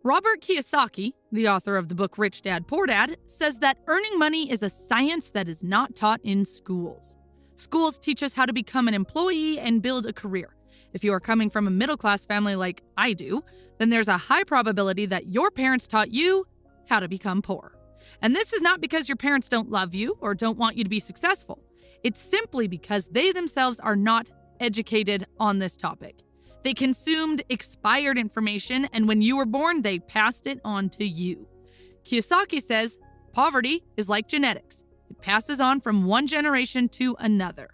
Robert Kiyosaki, the author of the book Rich Dad, Poor Dad, says that earning money is a science that is not taught in schools. Schools teach us how to become an employee and build a career. If you are coming from a middle-class family like I do, then there's a high probability that your parents taught you how to become poor. And this is not because your parents don't love you or don't want you to be successful. It's simply because they themselves are not educated on this topic. They consumed expired information, and when you were born, they passed it on to you. Kiyosaki says, poverty is like genetics. It passes on from one generation to another.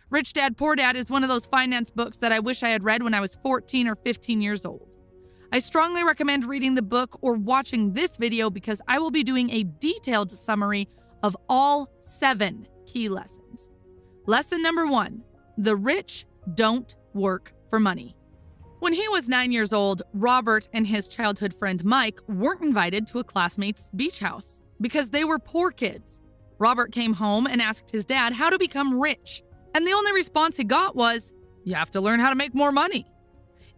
Rich Dad, Poor Dad is one of those finance books that I wish I had read when I was 14 or 15 years old. I strongly recommend reading the book or watching this video because I will be doing a detailed summary of all 7 key lessons. Lesson number 1, the rich don't work for money. When he was 9 years old, Robert and his childhood friend Mike weren't invited to a classmate's beach house because they were poor kids. Robert came home and asked his dad how to become rich, and the only response he got was, "You have to learn how to make more money."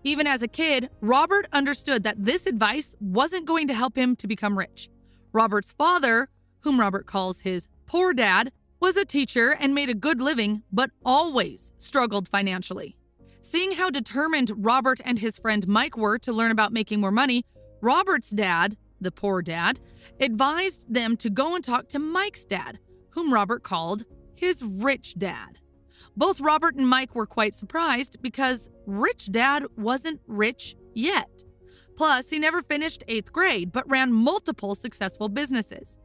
Even as a kid, Robert understood that this advice wasn't going to help him to become rich. Robert's father, whom Robert calls his poor dad, was a teacher and made a good living, but always struggled financially. Seeing how determined Robert and his friend Mike were to learn about making more money, Robert's dad, the poor dad, advised them to go and talk to Mike's dad, whom Robert called his rich dad. Both Robert and Mike were quite surprised because Rich Dad wasn't rich yet. Plus, he never finished 8th grade, but ran multiple successful businesses.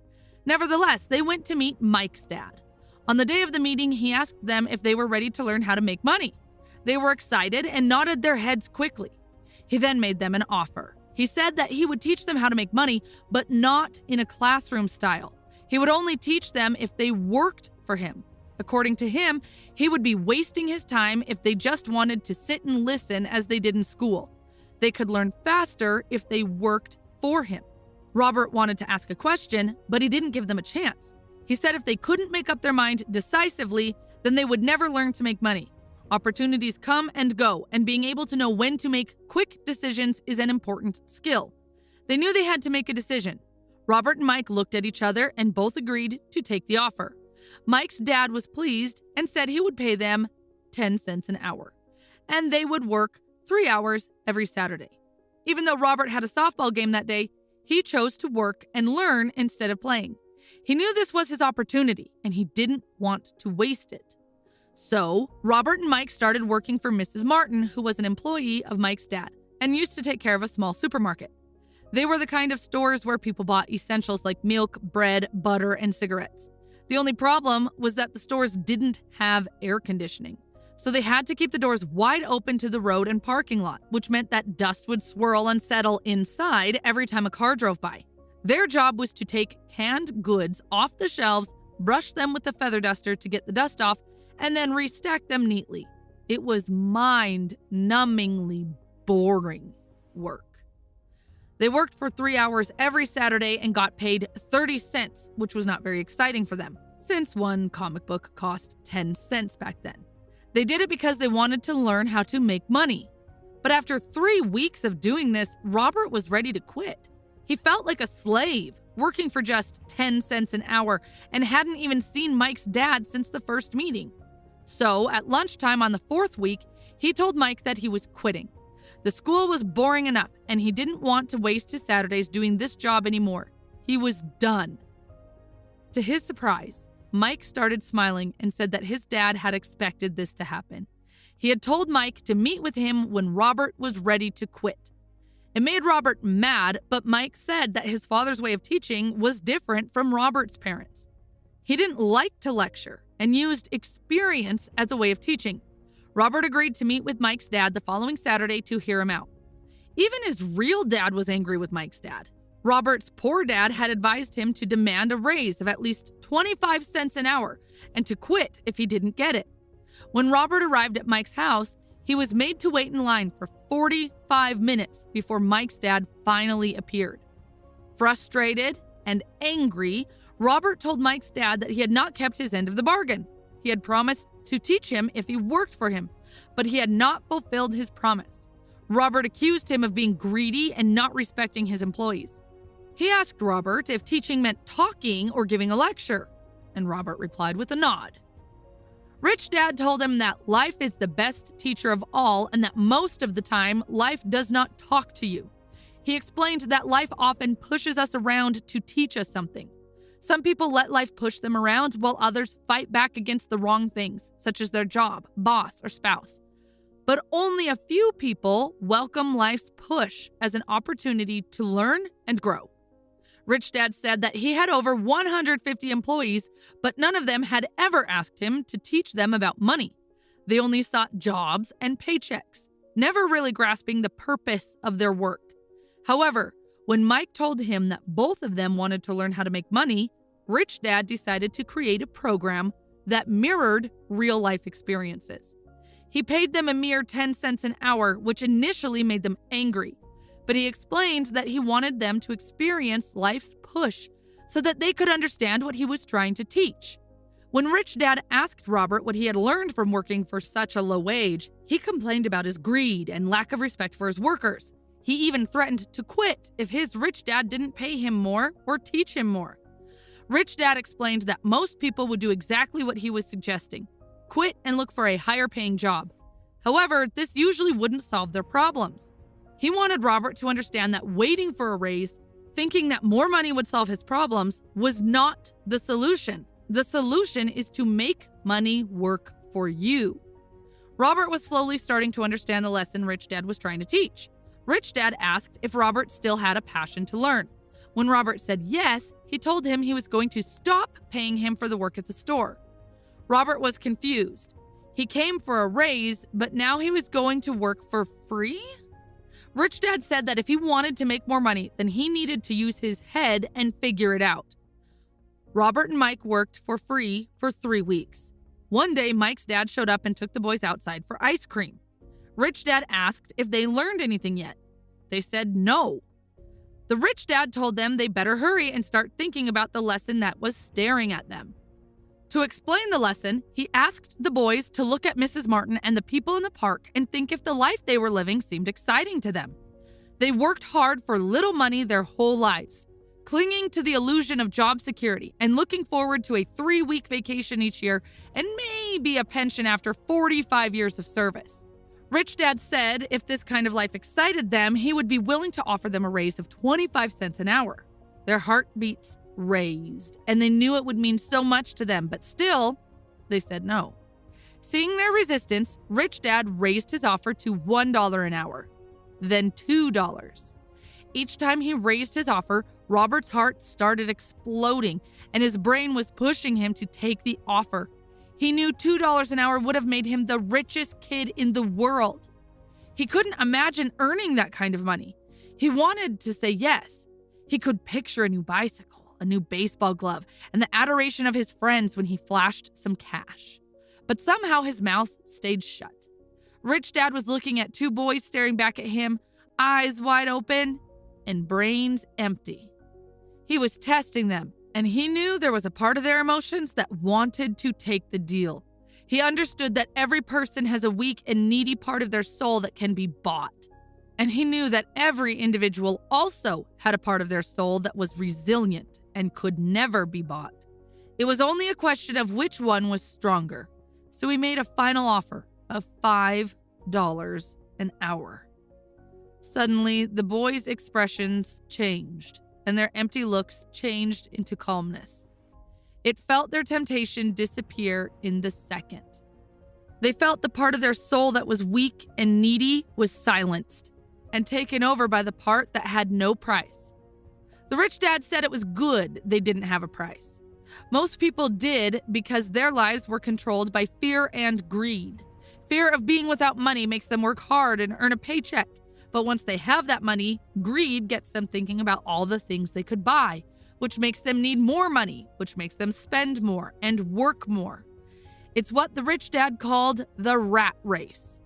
Nevertheless, they went to meet Mike's dad. On the day of the meeting, he asked them if they were ready to learn how to make money. They were excited and nodded their heads quickly. He then made them an offer. He said that he would teach them how to make money, but not in a classroom style. He would only teach them if they worked for him. According to him, he would be wasting his time if they just wanted to sit and listen as they did in school. They could learn faster if they worked for him. Robert wanted to ask a question, but he didn't give them a chance. He said if they couldn't make up their mind decisively, then they would never learn to make money. Opportunities come and go, and being able to know when to make quick decisions is an important skill. They knew they had to make a decision. Robert and Mike looked at each other and both agreed to take the offer. Mike's dad was pleased and said he would pay them 10 cents an hour, and they would work 3 hours every Saturday. Even though Robert had a softball game that day, he chose to work and learn instead of playing. He knew this was his opportunity, and he didn't want to waste it. So, Robert and Mike started working for Mrs. Martin, who was an employee of Mike's dad, and used to take care of a small supermarket. They were the kind of stores where people bought essentials like milk, bread, butter, and cigarettes. The only problem was that the stores didn't have air conditioning, so they had to keep the doors wide open to the road and parking lot, which meant that dust would swirl and settle inside every time a car drove by. Their job was to take canned goods off the shelves, brush them with a feather duster to get the dust off, and then restack them neatly. It was mind-numbingly boring work. They worked for 3 hours every Saturday and got paid 30 cents, which was not very exciting for them, since one comic book cost 10 cents back then. They did it because they wanted to learn how to make money. But after 3 weeks of doing this, Robert was ready to quit. He felt like a slave, working for just 10 cents an hour, and hadn't even seen Mike's dad since the first meeting. So, at lunchtime on the 4th week, he told Mike that he was quitting. The school was boring enough, and he didn't want to waste his Saturdays doing this job anymore. He was done. To his surprise, Mike started smiling and said that his dad had expected this to happen. He had told Mike to meet with him when Robert was ready to quit. It made Robert mad, but Mike said that his father's way of teaching was different from Robert's parents. He didn't like to lecture and used experience as a way of teaching. Robert agreed to meet with Mike's dad the following Saturday to hear him out. Even his real dad was angry with Mike's dad. Robert's poor dad had advised him to demand a raise of at least 25 cents an hour and to quit if he didn't get it. When Robert arrived at Mike's house, he was made to wait in line for 45 minutes before Mike's dad finally appeared. Frustrated and angry, Robert told Mike's dad that he had not kept his end of the bargain. He had promised to teach him if he worked for him, but he had not fulfilled his promise. Robert accused him of being greedy and not respecting his employees. He asked Robert if teaching meant talking or giving a lecture, and Robert replied with a nod. Rich Dad told him that life is the best teacher of all and that most of the time, life does not talk to you. He explained that life often pushes us around to teach us something. Some people let life push them around while others fight back against the wrong things, such as their job, boss, or spouse. But only a few people welcome life's push as an opportunity to learn and grow. Rich Dad said that he had over 150 employees, but none of them had ever asked him to teach them about money. They only sought jobs and paychecks, never really grasping the purpose of their work. However, when Mike told him that both of them wanted to learn how to make money, Rich Dad decided to create a program that mirrored real-life experiences. He paid them a mere 10 cents an hour, which initially made them angry. But he explained that he wanted them to experience life's push so that they could understand what he was trying to teach. When Rich Dad asked Robert what he had learned from working for such a low wage, he complained about his greed and lack of respect for his workers. He even threatened to quit if his rich dad didn't pay him more or teach him more. Rich Dad explained that most people would do exactly what he was suggesting: quit and look for a higher paying job. However, this usually wouldn't solve their problems. He wanted Robert to understand that waiting for a raise, thinking that more money would solve his problems, was not the solution. The solution is to make money work for you. Robert was slowly starting to understand the lesson Rich Dad was trying to teach. Rich Dad asked if Robert still had a passion to learn. When Robert said yes, he told him he was going to stop paying him for the work at the store. Robert was confused. He came for a raise, but now he was going to work for free? Rich Dad said that if he wanted to make more money, then he needed to use his head and figure it out. Robert and Mike worked for free for 3 weeks. One day, Mike's dad showed up and took the boys outside for ice cream. Rich Dad asked if they learned anything yet. They said no. The Rich Dad told them they better hurry and start thinking about the lesson that was staring at them. To explain the lesson, he asked the boys to look at Mrs. Martin and the people in the park and think if the life they were living seemed exciting to them. They worked hard for little money their whole lives, clinging to the illusion of job security and looking forward to a 3-week vacation each year and maybe a pension after 45 years of service. Rich Dad said if this kind of life excited them, he would be willing to offer them a raise of 25 cents an hour. Their heartbeats raised, and they knew it would mean so much to them, but still, they said no. Seeing their resistance, Rich Dad raised his offer to $1 an hour, then $2. Each time he raised his offer, Robert's heart started exploding, and his brain was pushing him to take the offer. He knew $2 an hour would have made him the richest kid in the world. He couldn't imagine earning that kind of money. He wanted to say yes. He could picture a new bicycle, a new baseball glove, and the adoration of his friends when he flashed some cash. But somehow his mouth stayed shut. Rich Dad was looking at 2 boys staring back at him, eyes wide open and brains empty. He was testing them, and he knew there was a part of their emotions that wanted to take the deal. He understood that every person has a weak and needy part of their soul that can be bought. And he knew that every individual also had a part of their soul that was resilient and could never be bought. It was only a question of which one was stronger. So he made a final offer of $5 an hour. Suddenly, the boys' expressions changed, and their empty looks changed into calmness. It felt their temptation disappear in the second. They felt the part of their soul that was weak and needy was silenced and taken over by the part that had no price. The Rich Dad said it was good they didn't have a price. Most people did because their lives were controlled by fear and greed. Fear of being without money makes them work hard and earn a paycheck. But once they have that money, greed gets them thinking about all the things they could buy, which makes them need more money, which makes them spend more and work more. It's what the Rich Dad called the rat race.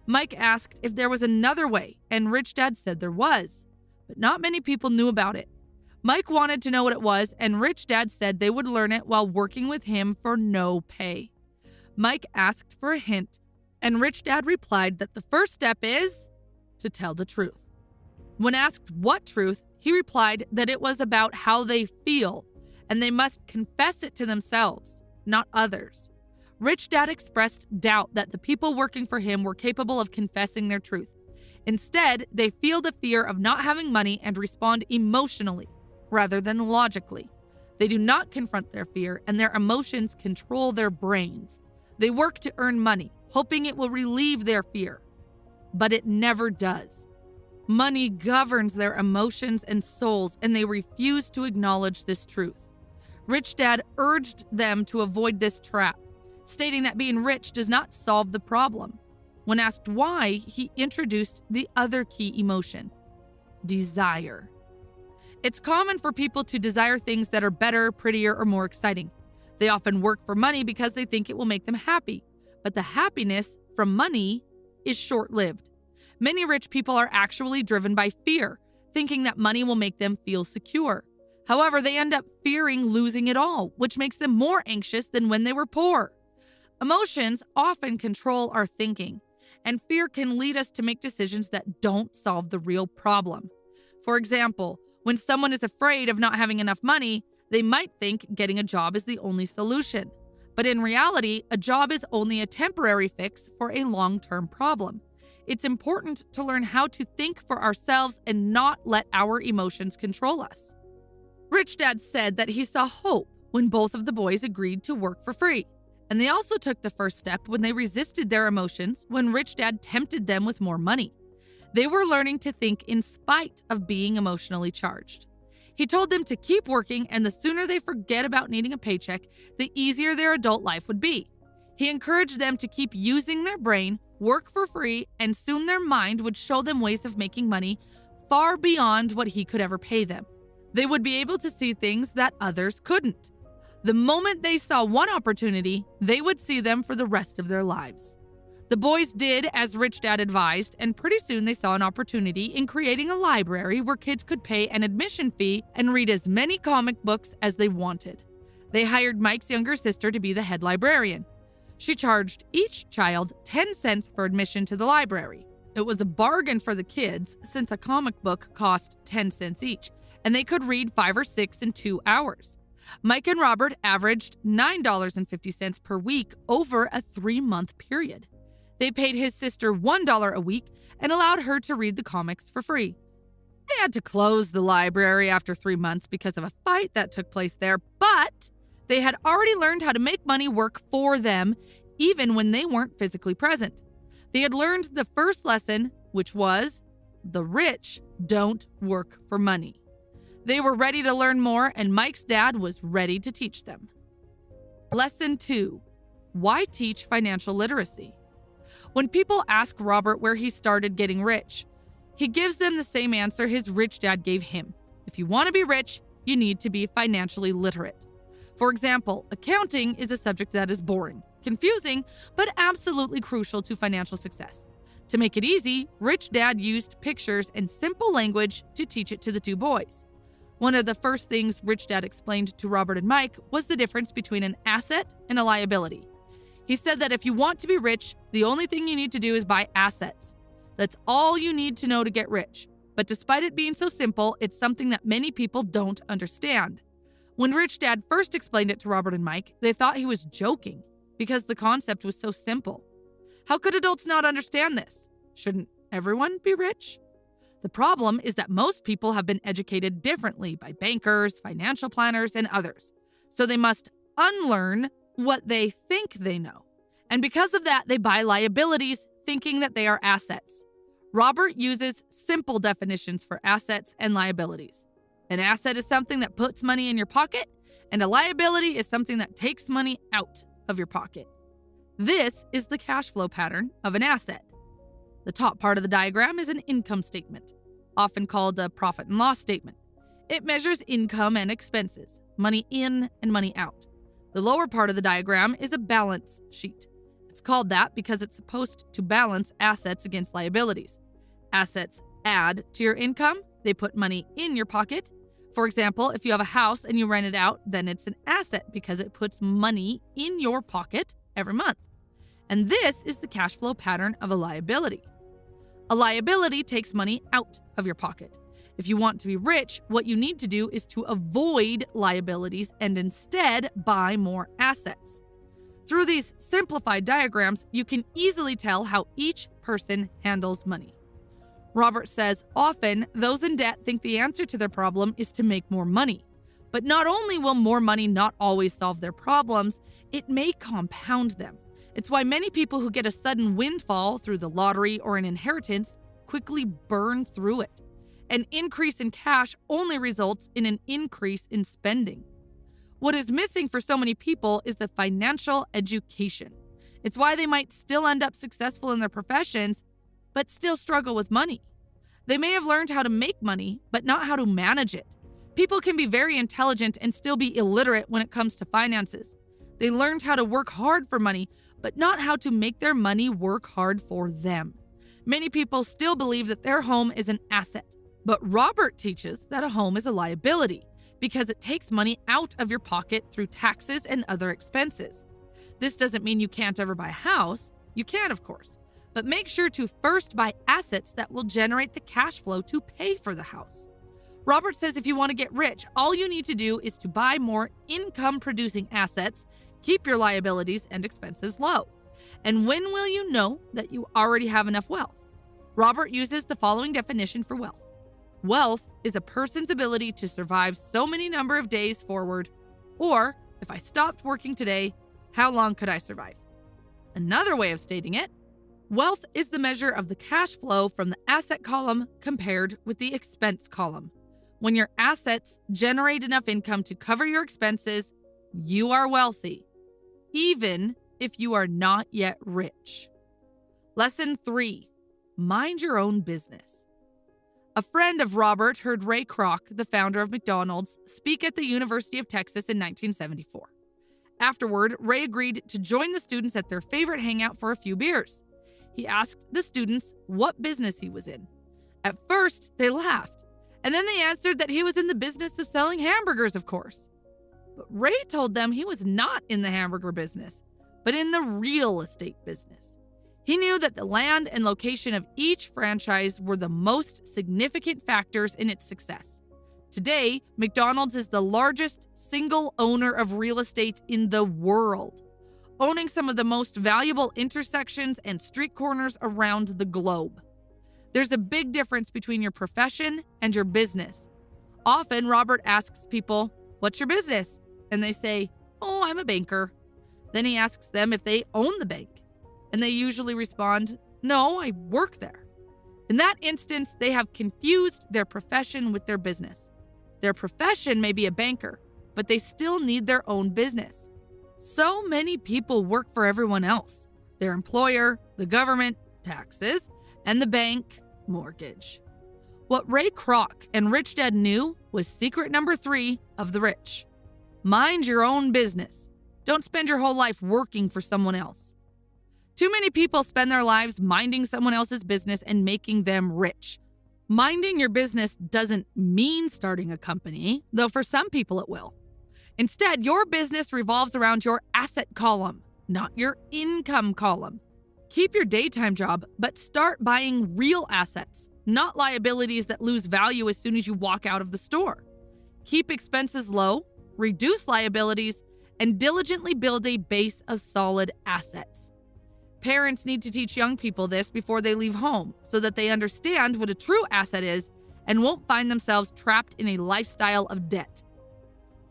Mike asked if there was another way, and Rich Dad said there was, but not many people knew about it. Mike wanted to know what it was, and Rich Dad said they would learn it while working with him for no pay. Mike asked for a hint, and Rich Dad replied that the first step is to tell the truth. When asked what truth, he replied that it was about how they feel, and they must confess it to themselves, not others. Rich Dad expressed doubt that the people working for him were capable of confessing their truth. Instead, they feel the fear of not having money and respond emotionally rather than logically. They do not confront their fear, and their emotions control their brains. They work to earn money, hoping it will relieve their fear. But it never does. Money governs their emotions and souls, and they refuse to acknowledge this truth. Rich Dad urged them to avoid this trap, stating that being rich does not solve the problem. When asked why, he introduced the other key emotion: desire. It's common for people to desire things that are better, prettier, or more exciting. They often work for money because they think it will make them happy, but the happiness from money is short-lived. Many rich people are actually driven by fear, thinking that money will make them feel secure. However, they end up fearing losing it all, which makes them more anxious than when they were poor. Emotions often control our thinking, and fear can lead us to make decisions that don't solve the real problem. For example, when someone is afraid of not having enough money, they might think getting a job is the only solution. But in reality, a job is only a temporary fix for a long-term problem. It's important to learn how to think for ourselves and not let our emotions control us. Rich Dad said that he saw hope when both of the boys agreed to work for free. And they also took the first step when they resisted their emotions when Rich Dad tempted them with more money. They were learning to think in spite of being emotionally charged. He told them to keep working, and the sooner they forget about needing a paycheck, the easier their adult life would be. He encouraged them to keep using their brain, work for free, and soon their mind would show them ways of making money far beyond what he could ever pay them. They would be able to see things that others couldn't. The moment they saw one opportunity, they would see them for the rest of their lives. The boys did as Rich Dad advised, and pretty soon they saw an opportunity in creating a library where kids could pay an admission fee and read as many comic books as they wanted. They hired Mike's younger sister to be the head librarian. She charged each child 10 cents for admission to the library. It was a bargain for the kids since a comic book cost 10 cents each, and they could read 5 or 6 in 2 hours. Mike and Robert averaged $9.50 per week over a 3-month period. They paid his sister $1 a week and allowed her to read the comics for free. They had to close the library after 3 months because of a fight that took place there, but they had already learned how to make money work for them, even when they weren't physically present. They had learned the first lesson, which was, the rich don't work for money. They were ready to learn more, and Mike's dad was ready to teach them. Lesson 2. Why teach financial literacy? When people ask Robert where he started getting rich, he gives them the same answer his rich dad gave him. If you want to be rich, you need to be financially literate. For example, accounting is a subject that is boring, confusing, but absolutely crucial to financial success. To make it easy, Rich Dad used pictures and simple language to teach it to the two boys. One of the first things Rich Dad explained to Robert and Mike was the difference between an asset and a liability. He said that if you want to be rich, the only thing you need to do is buy assets. That's all you need to know to get rich. But despite it being so simple, it's something that many people don't understand. When Rich Dad first explained it to Robert and Mike, they thought he was joking because the concept was so simple. How could adults not understand this? Shouldn't everyone be rich? The problem is that most people have been educated differently by bankers, financial planners, and others. So they must unlearn what they think they know. And because of that, they buy liabilities, thinking that they are assets. Robert uses simple definitions for assets and liabilities. An asset is something that puts money in your pocket, and a liability is something that takes money out of your pocket. This is the cash flow pattern of an asset. The top part of the diagram is an income statement, often called a profit and loss statement. It measures income and expenses, money in and money out. The lower part of the diagram is a balance sheet. It's called that because it's supposed to balance assets against liabilities. Assets add to your income. They put money in your pocket. For example, if you have a house and you rent it out, then it's an asset because it puts money in your pocket every month. And this is the cash flow pattern of a liability. A liability takes money out of your pocket. If you want to be rich, what you need to do is to avoid liabilities and instead buy more assets. Through these simplified diagrams, you can easily tell how each person handles money. Robert says, often those in debt think the answer to their problem is to make more money. But not only will more money not always solve their problems, it may compound them. It's why many people who get a sudden windfall through the lottery or an inheritance quickly burn through it. An increase in cash only results in an increase in spending. What is missing for so many people is a financial education. It's why they might still end up successful in their professions, but still struggle with money. They may have learned how to make money, but not how to manage it. People can be very intelligent and still be illiterate when it comes to finances. They learned how to work hard for money, but not how to make their money work hard for them. Many people still believe that their home is an asset, but Robert teaches that a home is a liability because it takes money out of your pocket through taxes and other expenses. This doesn't mean you can't ever buy a house. You can, of course. But make sure to first buy assets that will generate the cash flow to pay for the house. Robert says if you want to get rich, all you need to do is to buy more income-producing assets, keep your liabilities and expenses low. And when will you know that you already have enough wealth? Robert uses the following definition for wealth. Wealth is a person's ability to survive so many number of days forward, or if I stopped working today, how long could I survive? Another way of stating it, wealth is the measure of the cash flow from the asset column compared with the expense column. When your assets generate enough income to cover your expenses, you are wealthy, even if you are not yet rich. Lesson 3, mind your own business. A friend of Robert heard Ray Kroc, the founder of McDonald's, speak at the University of Texas in 1974. Afterward, Ray agreed to join the students at their favorite hangout for a few beers. He asked the students what business he was in. At first, they laughed, and then they answered that he was in the business of selling hamburgers, of course. But Ray told them he was not in the hamburger business, but in the real estate business. He knew that the land and location of each franchise were the most significant factors in its success. Today, McDonald's is the largest single owner of real estate in the world, owning some of the most valuable intersections and street corners around the globe. There's a big difference between your profession and your business. Often, Robert asks people, "What's your business?" And they say, "Oh, I'm a banker." Then he asks them if they own the bank. And they usually respond, "No, I work there." In that instance, they have confused their profession with their business. Their profession may be a banker, but they still need their own business. So many people work for everyone else: their employer, the government, taxes, and the bank, mortgage. What Ray Kroc and Rich Dad knew was secret number 3 of the rich. Mind your own business. Don't spend your whole life working for someone else. Too many people spend their lives minding someone else's business and making them rich. Minding your business doesn't mean starting a company, though for some people it will. Instead, your business revolves around your asset column, not your income column. Keep your daytime job, but start buying real assets, not liabilities that lose value as soon as you walk out of the store. Keep expenses low, reduce liabilities, and diligently build a base of solid assets. Parents need to teach young people this before they leave home so that they understand what a true asset is and won't find themselves trapped in a lifestyle of debt.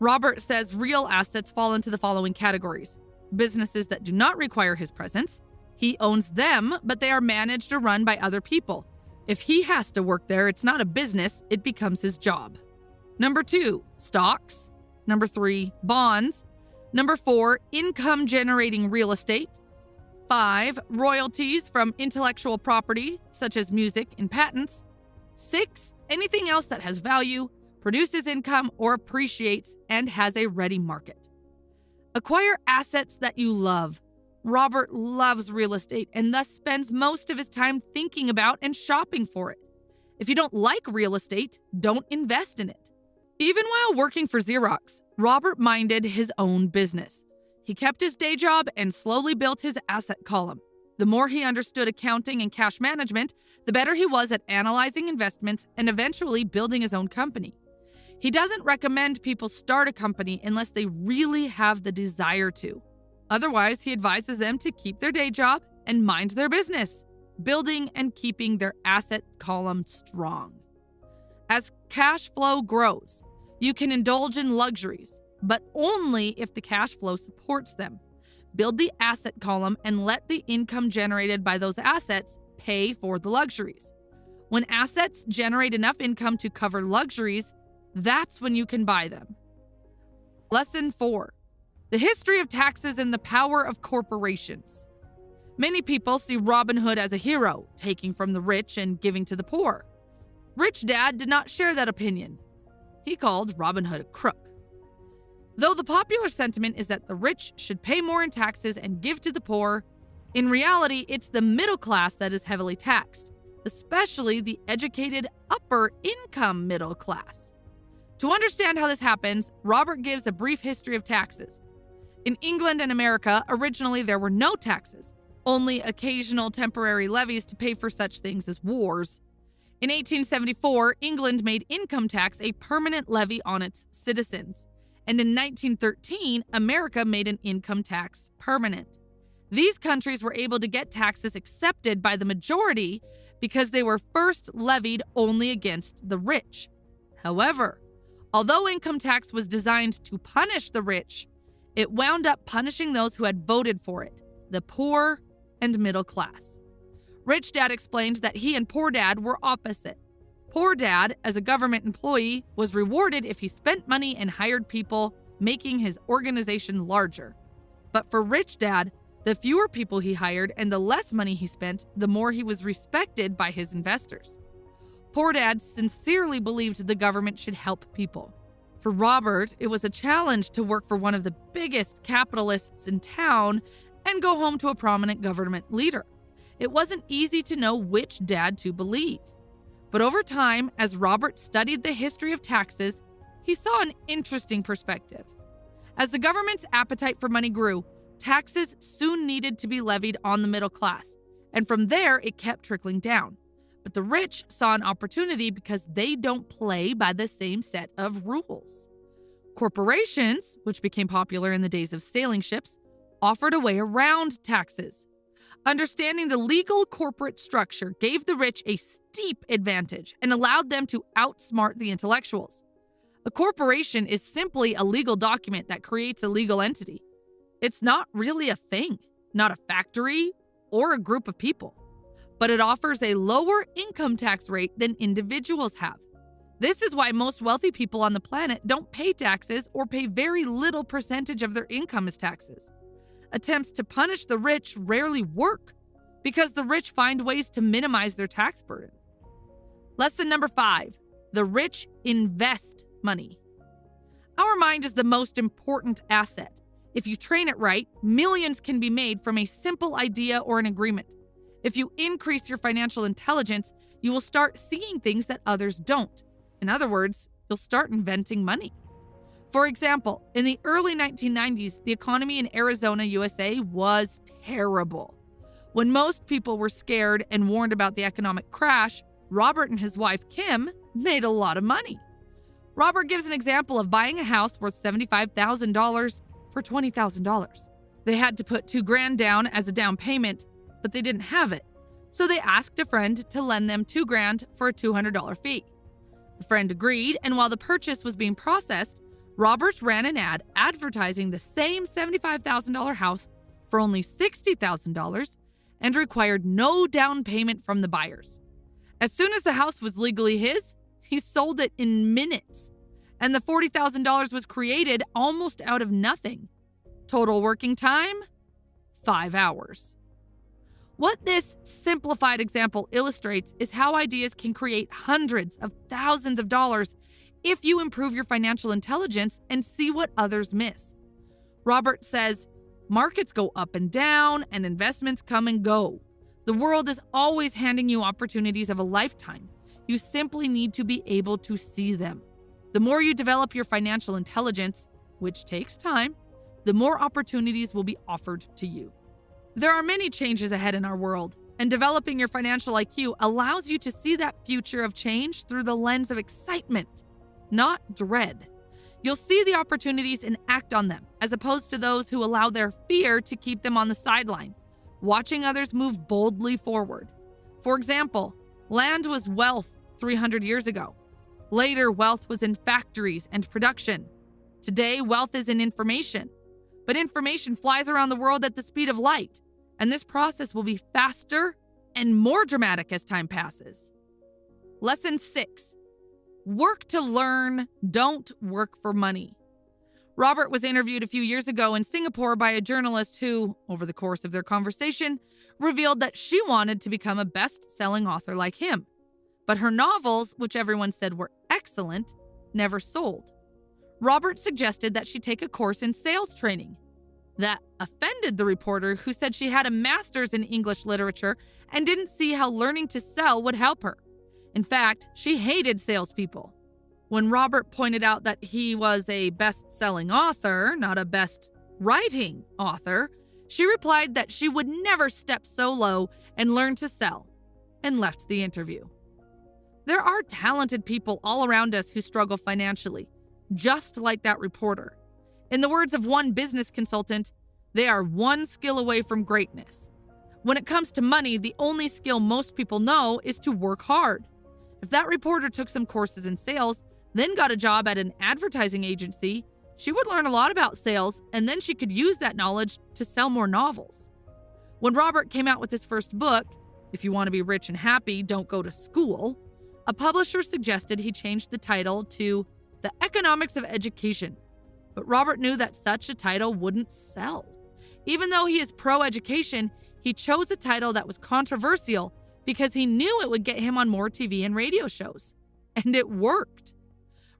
Robert says real assets fall into the following categories: businesses that do not require his presence. He owns them, but they are managed or run by other people. If he has to work there, it's not a business, it becomes his job. Number 2, stocks. Number 3, bonds. Number 4, income-generating real estate. 5, royalties from intellectual property, such as music and patents. 6, anything else that has value, produces income, or appreciates and has a ready market. Acquire assets that you love. Robert loves real estate and thus spends most of his time thinking about and shopping for it. If you don't like real estate, don't invest in it. Even while working for Xerox, Robert minded his own business. He kept his day job and slowly built his asset column. The more he understood accounting and cash management, the better he was at analyzing investments and eventually building his own company. He doesn't recommend people start a company unless they really have the desire to. Otherwise, he advises them to keep their day job and mind their business, building and keeping their asset column strong. As cash flow grows, you can indulge in luxuries, but only if the cash flow supports them. Build the asset column and let the income generated by those assets pay for the luxuries. When assets generate enough income to cover luxuries, that's when you can buy them. Lesson 4. The history of taxes and the power of corporations. Many people see Robin Hood as a hero, taking from the rich and giving to the poor. Rich Dad did not share that opinion. He called Robin Hood a crook. Though the popular sentiment is that the rich should pay more in taxes and give to the poor, in reality, it's the middle class that is heavily taxed, especially the educated upper income middle class. To understand how this happens, Robert gives a brief history of taxes. In England and America, originally there were no taxes, only occasional temporary levies to pay for such things as wars. In 1874, England made income tax a permanent levy on its citizens. And in 1913, America made an income tax permanent. These countries were able to get taxes accepted by the majority because they were first levied only against the rich. However, although income tax was designed to punish the rich, it wound up punishing those who had voted for it, the poor and middle class. Rich Dad explained that he and Poor Dad were opposite. Poor Dad, as a government employee, was rewarded if he spent money and hired people, making his organization larger. But for Rich Dad, the fewer people he hired and the less money he spent, the more he was respected by his investors. Poor Dad sincerely believed the government should help people. For Robert, it was a challenge to work for one of the biggest capitalists in town and go home to a prominent government leader. It wasn't easy to know which dad to believe. But over time, as Robert studied the history of taxes, he saw an interesting perspective. As the government's appetite for money grew, taxes soon needed to be levied on the middle class, and from there it kept trickling down. But the rich saw an opportunity because they don't play by the same set of rules. Corporations, which became popular in the days of sailing ships, offered a way around taxes. Understanding the legal corporate structure gave the rich a steep advantage and allowed them to outsmart the intellectuals. A corporation is simply a legal document that creates a legal entity. It's not really a thing, not a factory or a group of people, but it offers a lower income tax rate than individuals have. This is why most wealthy people on the planet don't pay taxes or pay very little percentage of their income as taxes. Attempts to punish the rich rarely work because the rich find ways to minimize their tax burden. Lesson number 5, the rich invest money. Our mind is the most important asset. If you train it right, millions can be made from a simple idea or an agreement. If you increase your financial intelligence, you will start seeing things that others don't. In other words, you'll start inventing money. For example, in the early 1990s, the economy in Arizona, USA was terrible. When most people were scared and warned about the economic crash, Robert and his wife, Kim, made a lot of money. Robert gives an example of buying a house worth $75,000 for $20,000. They had to put $2,000 down as a down payment, but they didn't have it. So they asked a friend to lend them $2,000 for a $200 fee. The friend agreed, and while the purchase was being processed, Robert ran an ad advertising the same $75,000 house for only $60,000 and required no down payment from the buyers. As soon as the house was legally his, he sold it in minutes, and the $40,000 was created almost out of nothing. Total working time? 5 hours. What this simplified example illustrates is how ideas can create hundreds of thousands of dollars if you improve your financial intelligence and see what others miss. Robert says, markets go up and down and investments come and go. The world is always handing you opportunities of a lifetime. You simply need to be able to see them. The more you develop your financial intelligence, which takes time, the more opportunities will be offered to you. There are many changes ahead in our world, and developing your financial IQ allows you to see that future of change through the lens of excitement, not dread. You'll see the opportunities and act on them, as opposed to those who allow their fear to keep them on the sideline, watching others move boldly forward. For example, land was wealth 300 years ago. Later, wealth was in factories and production. Today, wealth is in information. But information flies around the world at the speed of light, and this process will be faster and more dramatic as time passes. Lesson 6. Work to learn, don't work for money. Robert was interviewed a few years ago in Singapore by a journalist who, over the course of their conversation, revealed that she wanted to become a best-selling author like him. But her novels, which everyone said were excellent, never sold. Robert suggested that she take a course in sales training. That offended the reporter, who said she had a master's in English literature and didn't see how learning to sell would help her. In fact, she hated salespeople. When Robert pointed out that he was a best-selling author, not a best-writing author, she replied that she would never step so low and learn to sell, and left the interview. There are talented people all around us who struggle financially, just like that reporter. In the words of one business consultant, they are one skill away from greatness. When it comes to money, the only skill most people know is to work hard. If that reporter took some courses in sales, then got a job at an advertising agency, she would learn a lot about sales, and then she could use that knowledge to sell more novels. When Robert came out with his first book, If You Want to Be Rich and Happy, Don't Go to School, a publisher suggested he change the title to The Economics of Education. But Robert knew that such a title wouldn't sell. Even though he is pro-education, he chose a title that was controversial because he knew it would get him on more TV and radio shows. And it worked.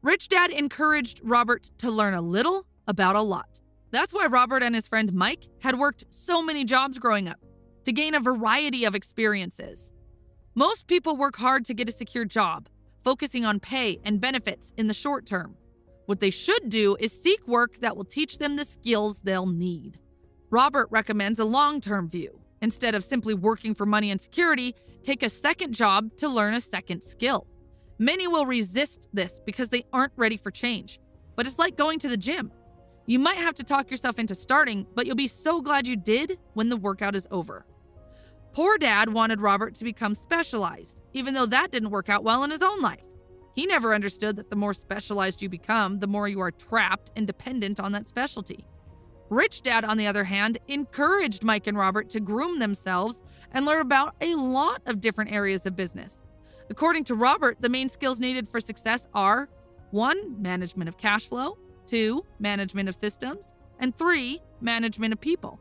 Rich Dad encouraged Robert to learn a little about a lot. That's why Robert and his friend Mike had worked so many jobs growing up, to gain a variety of experiences. Most people work hard to get a secure job, focusing on pay and benefits in the short term. What they should do is seek work that will teach them the skills they'll need. Robert recommends a long-term view. Instead of simply working for money and security, take a second job to learn a second skill. Many will resist this because they aren't ready for change. But it's like going to the gym. You might have to talk yourself into starting, but you'll be so glad you did when the workout is over. Poor Dad wanted Robert to become specialized, even though that didn't work out well in his own life. He never understood that the more specialized you become, the more you are trapped and dependent on that specialty. Rich Dad, on the other hand, encouraged Mike and Robert to groom themselves and learn about a lot of different areas of business. According to Robert, the main skills needed for success are 1. Management of cash flow, 2. Management of systems, and 3. Management of people.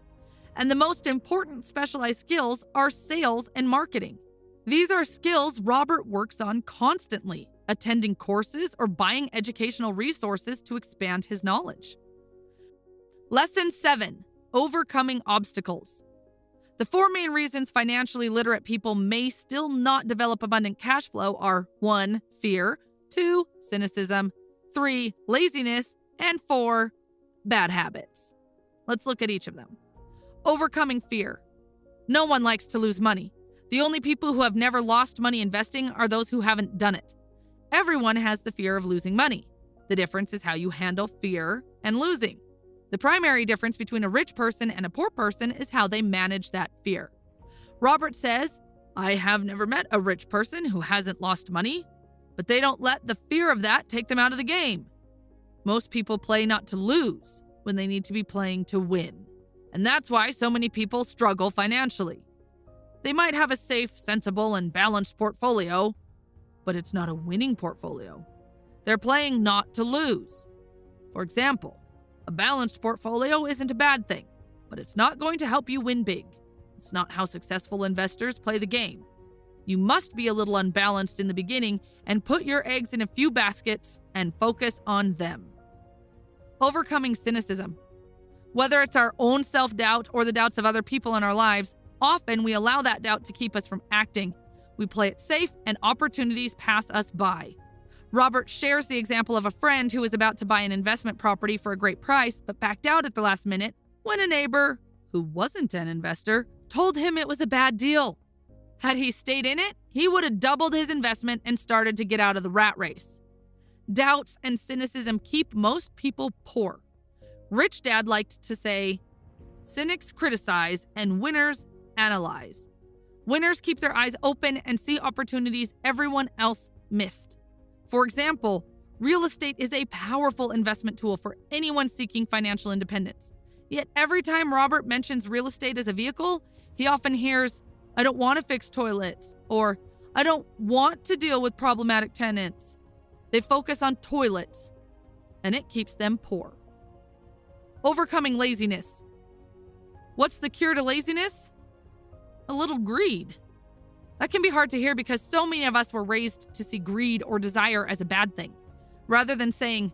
And the most important specialized skills are sales and marketing. These are skills Robert works on constantly, attending courses or buying educational resources to expand his knowledge. Lesson 7. Overcoming obstacles. The 4 main reasons financially literate people may still not develop abundant cash flow are 1. Fear, 2. Cynicism, 3. Laziness, and 4. Bad habits. Let's look at each of them. Overcoming fear. No one likes to lose money. The only people who have never lost money investing are those who haven't done it. Everyone has the fear of losing money. The difference is how you handle fear and losing. The primary difference between a rich person and a poor person is how they manage that fear. Robert says, I have never met a rich person who hasn't lost money, but they don't let the fear of that take them out of the game. Most people play not to lose when they need to be playing to win. And that's why so many people struggle financially. They might have a safe, sensible, and balanced portfolio, but it's not a winning portfolio. They're playing not to lose. For example, a balanced portfolio isn't a bad thing, but it's not going to help you win big. It's not how successful investors play the game. You must be a little unbalanced in the beginning and put your eggs in a few baskets and focus on them. Overcoming cynicism. Whether it's our own self-doubt or the doubts of other people in our lives, often we allow that doubt to keep us from acting. We play it safe and opportunities pass us by. Robert shares the example of a friend who was about to buy an investment property for a great price but backed out at the last minute when a neighbor, who wasn't an investor, told him it was a bad deal. Had he stayed in it, he would have doubled his investment and started to get out of the rat race. Doubts and cynicism keep most people poor. Rich Dad liked to say, cynics criticize and winners analyze. Winners keep their eyes open and see opportunities everyone else missed. For example, real estate is a powerful investment tool for anyone seeking financial independence. Yet every time Robert mentions real estate as a vehicle, he often hears, I don't want to fix toilets, or I don't want to deal with problematic tenants. They focus on toilets, and it keeps them poor. Overcoming laziness. What's the cure to laziness? A little greed. That can be hard to hear because so many of us were raised to see greed or desire as a bad thing. Rather than saying,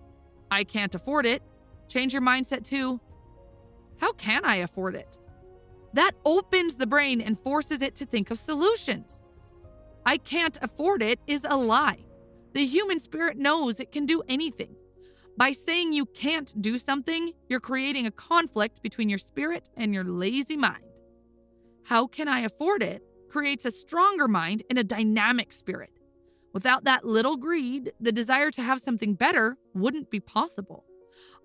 I can't afford it, change your mindset to, how can I afford it? That opens the brain and forces it to think of solutions. I can't afford it is a lie. The human spirit knows it can do anything. By saying you can't do something, you're creating a conflict between your spirit and your lazy mind. How can I afford it creates a stronger mind and a dynamic spirit. Without that little greed, the desire to have something better wouldn't be possible.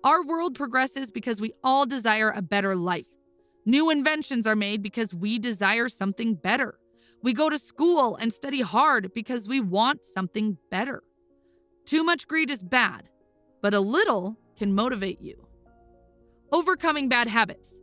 Our world progresses because we all desire a better life. New inventions are made because we desire something better. We go to school and study hard because we want something better. Too much greed is bad, but a little can motivate you. Overcoming bad habits.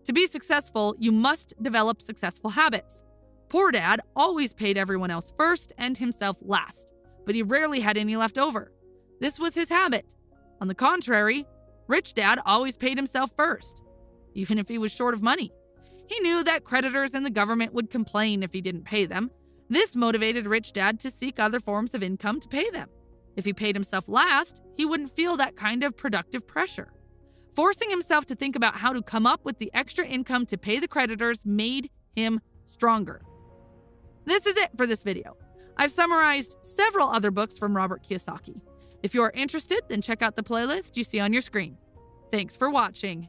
To be successful, you must develop successful habits. Poor Dad always paid everyone else first and himself last, but he rarely had any left over. This was his habit. On the contrary, Rich Dad always paid himself first, even if he was short of money. He knew that creditors and the government would complain if he didn't pay them. This motivated Rich Dad to seek other forms of income to pay them. If he paid himself last, he wouldn't feel that kind of productive pressure. Forcing himself to think about how to come up with the extra income to pay the creditors made him stronger. This is it for this video. I've summarized several other books from Robert Kiyosaki. If you are interested, then check out the playlist you see on your screen. Thanks for watching.